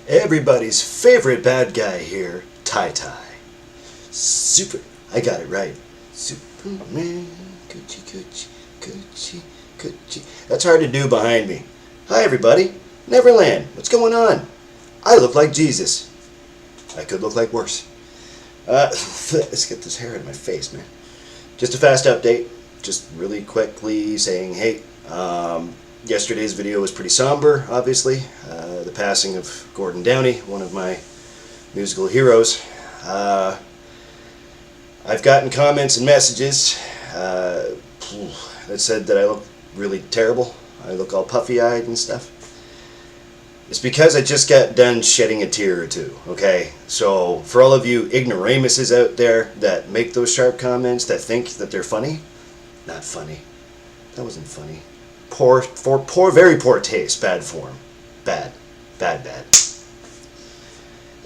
Everybody's favorite bad guy here, Tie. I got it right. Superman, coochie. That's hard to do behind me. Hi everybody, NeverLand, what's going on? I look like Jesus. I could look like worse. Let's get this hair out of my face, man. Just a fast update, just really quickly saying, hey, yesterday's video was pretty somber, obviously. The passing of Gordon Downey, one of my musical heroes. I've gotten comments and messages that said that I look really terrible. I look all puffy-eyed and stuff. It's because I just got done shedding a tear or two, okay? So, for all of you ignoramuses out there that make those sharp comments, that think that they're funny, not funny. That wasn't funny. Very poor taste, bad form. Bad.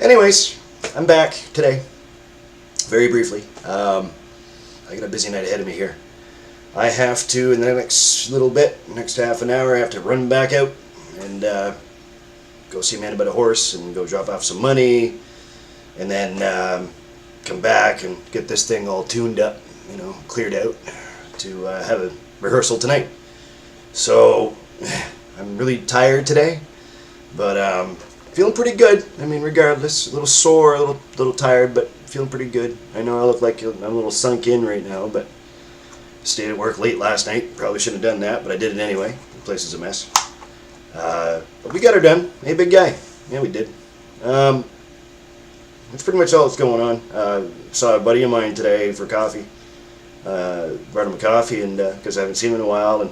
Anyways, I'm back today. Very briefly. I got a busy night ahead of me here. I have to, in the next little bit, next half an hour, I have to run back out and go see a man about a horse and go drop off some money and then come back and get this thing all tuned up, you know, cleared out to have a rehearsal tonight. So, I'm really tired today, but feeling pretty good. I mean, regardless, a little sore, a little tired, but feeling pretty good. I know I look like I'm a little sunk in right now, but stayed at work late last night. Probably shouldn't have done that, but I did it anyway. The place is a mess. But we got her done. Hey, big guy. Yeah, we did. That's pretty much all that's going on. Saw a buddy of mine today for coffee. Brought him a coffee, and because I haven't seen him in a while. And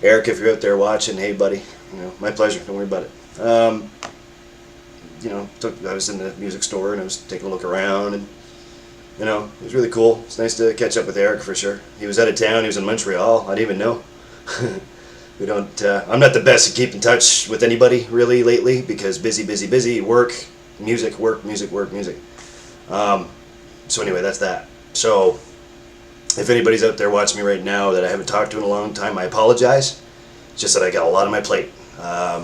Eric, if you're out there watching, hey, buddy. You know, my pleasure. Don't worry about it. You know, I was in the music store and I was taking a look around, and you know, it was really cool. It's nice to catch up with Eric for sure. He was out of town. He was in Montreal. I didn't even know. We don't. I'm not the best at keeping in touch with anybody really lately because busy. Work, music. So anyway, that's that. So if anybody's out there watching me right now that I haven't talked to in a long time, I apologize. It's just that I got a lot on my plate. A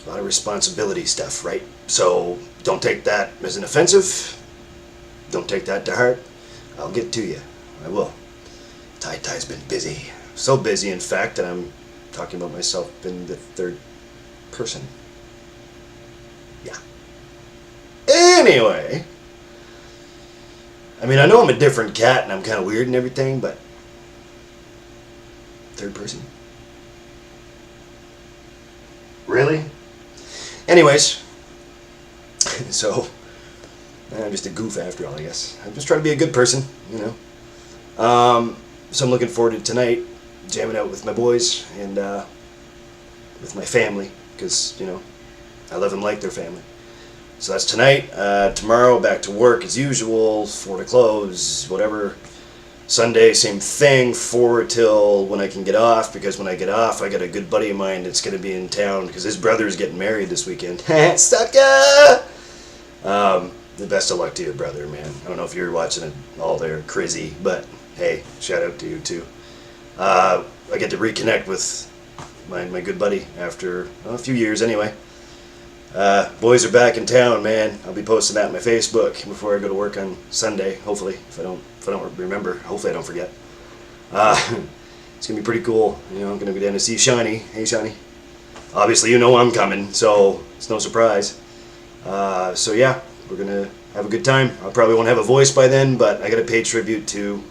lot of responsibility stuff, right? So don't take that as an offensive. Don't take that to heart. I'll get to you. I will. Tie's been busy. So busy, in fact, that I'm talking about myself in the third person. Yeah. Anyway. I mean, I know I'm a different cat and I'm kind of weird and everything, but third person? Really? Anyways. So, I'm just a goof after all, I guess. I'm just trying to be a good person, you know. So I'm looking forward to tonight, jamming out with my boys and with my family, because, you know, I love them like their family. So that's tonight. Tomorrow, back to work as usual, 4 to close, whatever. Sunday, same thing, 4 till when I can get off, because when I get off, I got a good buddy of mine that's going to be in town, because his brother is getting married this weekend. Sucker! The best of luck to your brother, man. I don't know if you're watching it all there, crazy, but hey, shout out to you too. I get to reconnect with my good buddy after a few years anyway. Boys are back in town, man. I'll be posting that on my Facebook before I go to work on Sunday, hopefully. If I don't remember, hopefully I don't forget. It's gonna be pretty cool. You know, I'm gonna be down to see Shawnee. Hey, Shawnee. Obviously, you know I'm coming, so it's no surprise. So yeah, we're gonna have a good time. I probably won't have a voice by then, but I gotta pay tribute to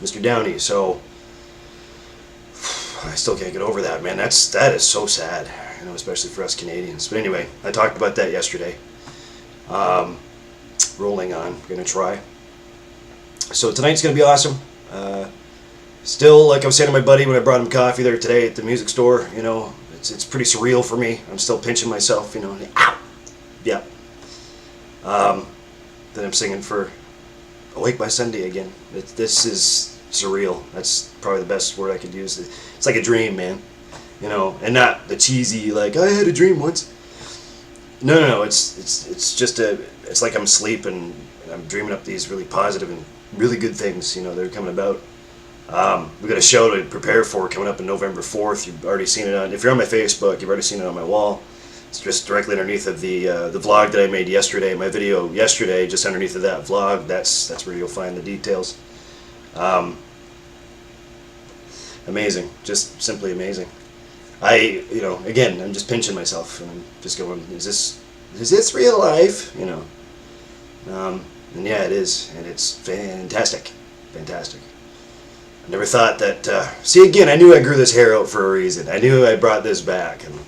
Mr. Downey, so I still can't get over that, man. That is so sad, you know, especially for us Canadians. But anyway, I talked about that yesterday. Rolling on, we're gonna try. So tonight's gonna be awesome. Still, like I was saying to my buddy when I brought him coffee there today at the music store, you know, it's pretty surreal for me. I'm still pinching myself, you know. Ow! Yeah. Then I'm singing for Awake by Sunday again. This is surreal. That's probably the best word I could use. It's like a dream, man. You know, and not the cheesy, like, I had a dream once. No. It's just it's like I'm asleep and I'm dreaming up these really positive and really good things, you know, that are coming about. We've got a show to prepare for coming up on November 4th. You've already seen it on, if you're on my Facebook, you've already seen it on my wall. It's just directly underneath of the vlog that I made yesterday, my video yesterday, just underneath of that vlog. That's where you'll find the details. Amazing, just simply amazing. Again, I'm just pinching myself, and I'm just going, is this real life? And yeah, it is, and it's fantastic, fantastic. I never thought that, see, again, I knew I grew this hair out for a reason. I knew I brought this back, and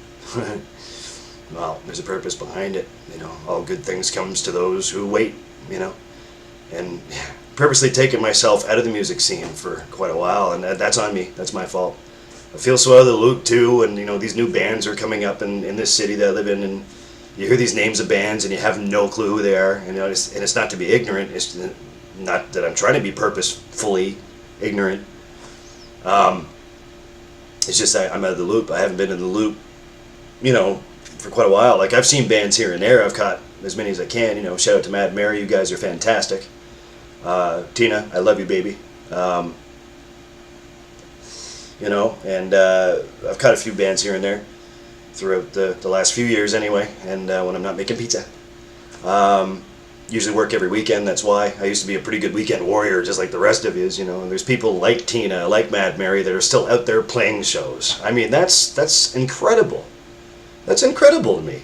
well, there's a purpose behind it. All good things comes to those who wait, and purposely taken myself out of the music scene for quite a while, and that's on me. That's my fault. I feel so out of the loop too, and these new bands are coming up in this city that I live in, and you hear these names of bands and you have no clue who they are, and it's not to be ignorant. It's not that I'm trying to be purposefully ignorant. It's just that I'm out of the loop. I haven't been in the loop, for quite a while. Like, I've seen bands here and there. I've caught as many as I can. Shout out to Mad Mary. You guys are fantastic. Tina, I love you, baby. And I've caught a few bands here and there throughout the last few years anyway, and when I'm not making pizza. Usually work every weekend. That's why. I used to be a pretty good weekend warrior, just like the rest of yous, and there's people like Tina, like Mad Mary, that are still out there playing shows. I mean, that's incredible. That's incredible to me.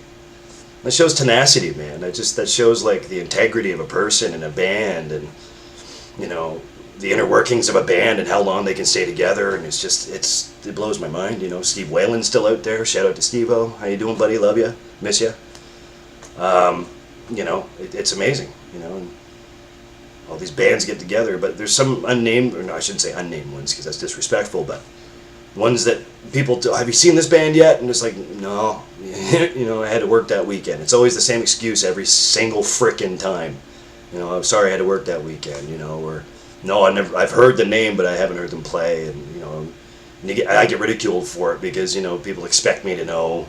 That shows tenacity, man. That shows like the integrity of a person in a band, and the inner workings of a band and how long they can stay together. And it blows my mind. Steve Whalen's still out there. Shout out to Steve-O. How you doing, buddy? Love you. Miss you. It's amazing. And all these bands get together, but there's some unnamed, or no, I shouldn't say unnamed ones because that's disrespectful, but ones that people have you seen this band yet? And it's like, no. I had to work that weekend. It's always the same excuse every single frickin' time. I'm sorry I had to work that weekend, or no, I've heard the name, but I haven't heard them play, and I get ridiculed for it because people expect me to know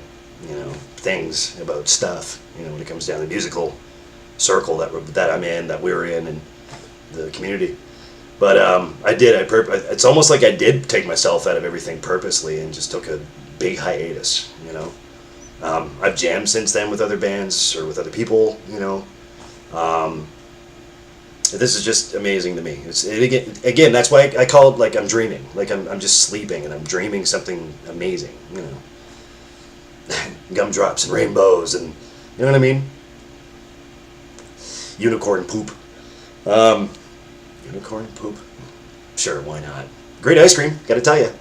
things about stuff, when it comes down to the musical circle that I'm in, that we're in, and the community. But it's almost like I did take myself out of everything purposely and just took a big hiatus. I've jammed since then with other bands or with other people. This is just amazing to me. Again, that's why I call it like I'm dreaming. Like I'm just sleeping and I'm dreaming something amazing. Gumdrops and rainbows, and you know what I mean. Unicorn poop. Unicorn poop. Sure, why not? Great ice cream, gotta tell you.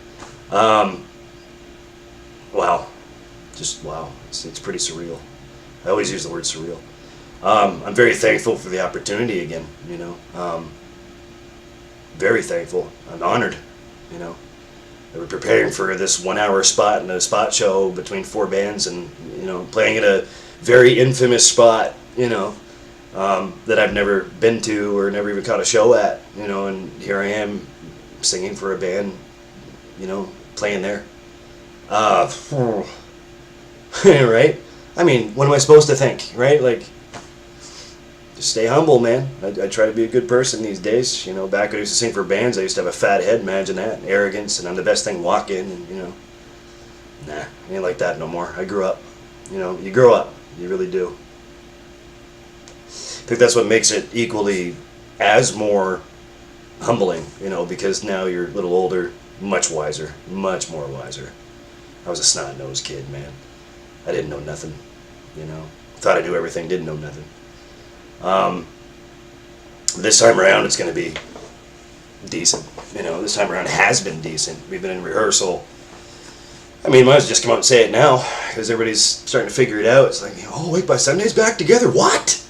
Wow. Just wow. It's pretty surreal. I always use the word surreal. I'm very thankful for the opportunity again, very thankful. I'm honored, that we're preparing for this 1 hour spot in a spot show between 4 bands, and, playing at a very infamous spot, that I've never been to or never even caught a show at, and here I am singing for a band, playing there. Right? I mean, what am I supposed to think, right? Like, just stay humble, man. I try to be a good person these days. Back when I used to sing for bands, I used to have a fat head, imagine that, and arrogance, and I'm the best thing walking, and, nah, I ain't like that no more. I grew up. You grow up. You really do. I think that's what makes it equally as more humbling, because now you're a little older, much wiser, much more wiser. I was a snot-nosed kid, man. I didn't know nothing, Thought I knew everything, didn't know nothing. This time around it's going to be decent. This time around it has been decent. We've been in rehearsal. I mean, might as well just come out and say it now, because everybody's starting to figure it out. It's like, oh wait, by Sunday's back together. What?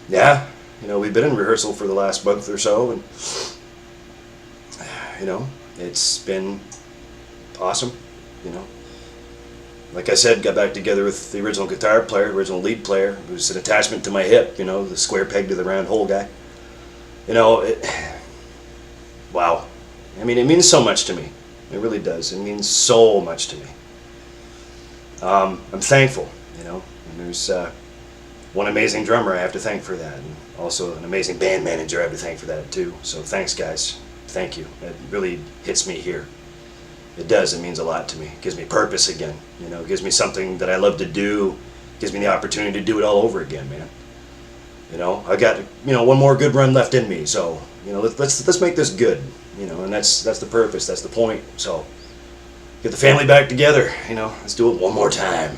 Yeah, we've been in rehearsal for the last month or so, and it's been awesome. Like I said, got back together with the original guitar player, original lead player, who's an attachment to my hip, the square peg to the round hole guy. Wow. I mean, it means so much to me. It really does. It means so much to me. I'm thankful, and there's one amazing drummer I have to thank for that, and also an amazing band manager I have to thank for that too. So thanks, guys. thank you. It really hits me here. It does. It means a lot to me. It gives me purpose again. You know, it gives me something that I love to do. It gives me the opportunity to do it all over again, man. You know, I got, you know, one more good run left in me. So, you know, let's make this good. You know, and that's the purpose. That's the point. So, get the family back together. You know, let's do it one more time.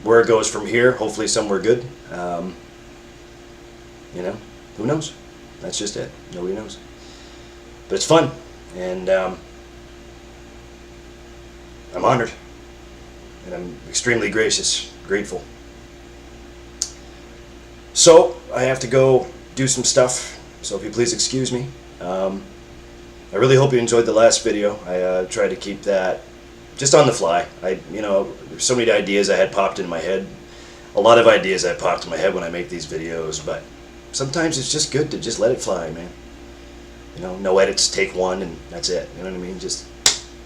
Where it goes from here, hopefully somewhere good. You know, who knows? That's just it. Nobody knows. But it's fun, and I'm honored, and I'm extremely grateful. So I have to go do some stuff. So if you please excuse me. I really hope you enjoyed the last video. I tried to keep that just on the fly. You know, there's so many ideas I had popped in my head. A lot of ideas I popped in my head when I make these videos, but sometimes it's just good to just let it fly, man. You know, no edits, take one, and that's it. You know what I mean? Just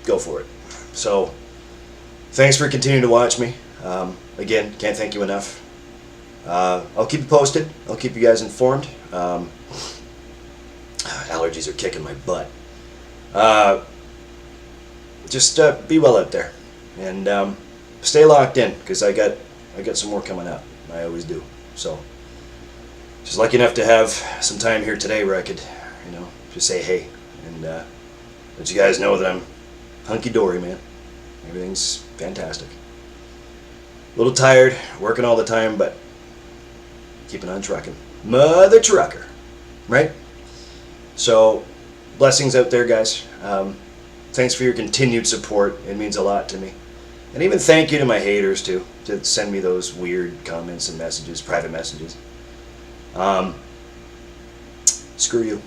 go for it. So, thanks for continuing to watch me. Again, can't thank you enough. I'll keep you posted. I'll keep you guys informed. Allergies are kicking my butt. Just be well out there, and stay locked in, because I got some more coming up. I always do. So, just lucky enough to have some time here today where I could, you know, just say hey and let you guys know that I'm hunky-dory, man. Everything's fantastic. A little tired, working all the time, but keeping on trucking. Mother trucker, right? So, blessings out there, guys. Thanks for your continued support. It means a lot to me. And even thank you to my haters, too, to send me those weird comments and messages, private messages. Screw you.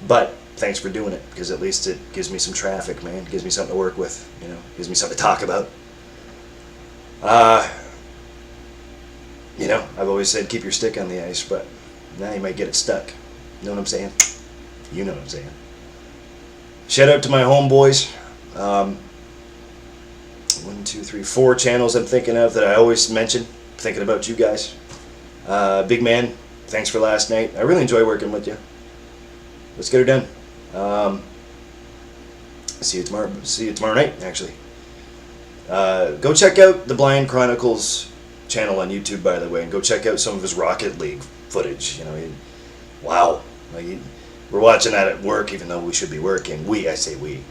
But thanks for doing it, because at least it gives me some traffic, man. It gives me something to work with, you know. It gives me something to talk about. You know, I've always said keep your stick on the ice, but now you might get it stuck. You know what I'm saying? You know what I'm saying. Shout out to my homeboys. 1, 2, 3, 4 channels I'm thinking of that I always mention. Thinking about you guys. Big man, thanks for last night. I really enjoy working with you. Let's get her done. See you tomorrow. See you tomorrow night, actually. Go check out the Blind Chronicles channel on YouTube, by the way, and go check out some of his Rocket League footage. You know, wow. Like, we're watching that at work, even though we should be working. I say we.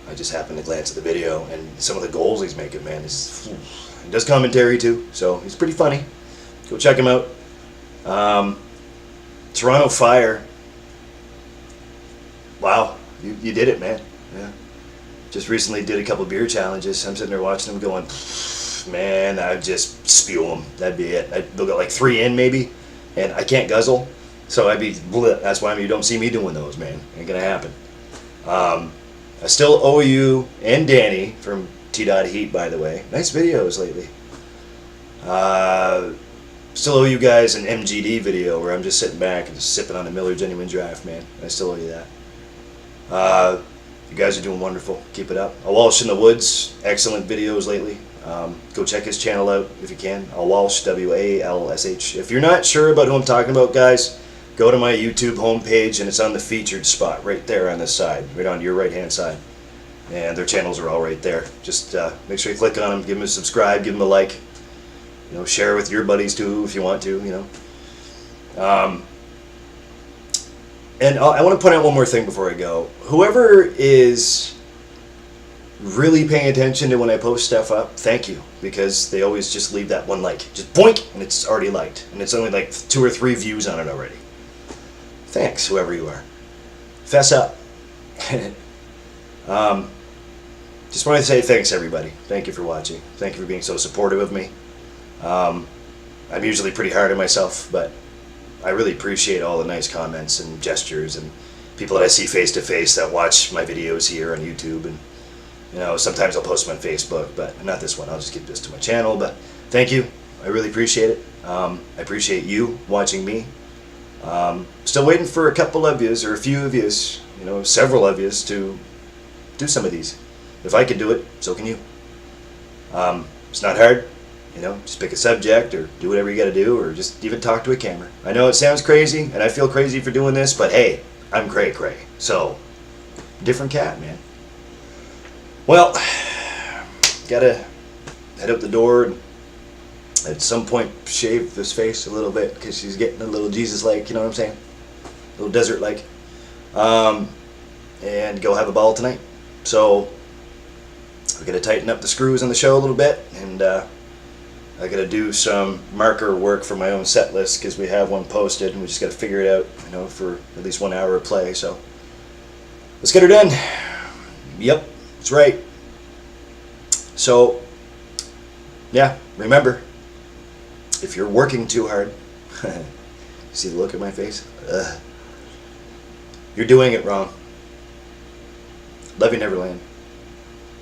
I just happened to glance at the video, and some of the goals he's making, man, he does commentary too, so he's pretty funny. Go check him out. Toronto Fire. Wow, you did it, man. Yeah. Just recently did a couple beer challenges. I'm sitting there watching them going, man, I'd just spew them. That'd be it. I'd go like 3 in maybe, and I can't guzzle, so I'd be bleh. That's why you don't see me doing those, man. Ain't gonna happen. I still owe you and Danny from T.Heat, by the way. Nice videos lately. Still owe you guys an MGD video where I'm just sitting back and just sipping on a Miller Genuine Draft, man. I still owe you that. You guys are doing wonderful. Keep it up. A Walsh in the Woods, excellent videos lately. Go check his channel out if you can. A Walsh, W-A-L-S-H. If you're not sure about who I'm talking about, guys, go to my YouTube homepage, and it's on the featured spot right there on this side, right on your right-hand side. And their channels are all right there. Just make sure you click on them, give them a subscribe, give them a like. You know, share with your buddies too if you want to. You know. And I want to point out one more thing before I go. Whoever is really paying attention to when I post stuff up, thank you, because they always just leave that one like, just boink, and it's already liked, and it's only like 2 or 3 views on it already. Thanks, whoever you are. Fess up. Just wanted to say thanks, everybody. Thank you for watching. Thank you for being so supportive of me. I'm usually pretty hard on myself, but I really appreciate all the nice comments and gestures and people that I see face to face that watch my videos here on YouTube. And you know, sometimes I'll post them on Facebook, but not this one. I'll just keep this to my channel. But thank you. I really appreciate it. I appreciate you watching me. Still waiting for a couple of yous, or a few of yous, you know, several of yous to do some of these. If I can do it, so can you. It's not hard. You know, just pick a subject or do whatever you got to do, or just even talk to a camera. I know it sounds crazy, and I feel crazy for doing this, but hey, I'm cray cray. So, different cat, man. Well, gotta head out the door and at some point shave this face a little bit because she's getting a little Jesus-like, you know what I'm saying? A little desert-like. And go have a ball tonight. So, we gotta tighten up the screws on the show a little bit, and I gotta do some marker work for my own set list because we have one posted and we just gotta figure it out, you know, for at least 1 hour of play. So let's get her done. Yep, that's right. So yeah, remember, if you're working too hard, see the look in my face? You're doing it wrong. Love you, Neverland.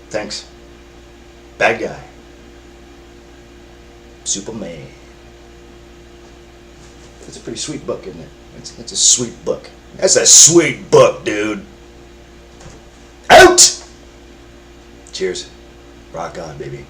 Thanks. Bad guy. Superman. That's a pretty sweet book, isn't it? That's a sweet book. That's a sweet book, dude. Out! Cheers. Rock on, baby.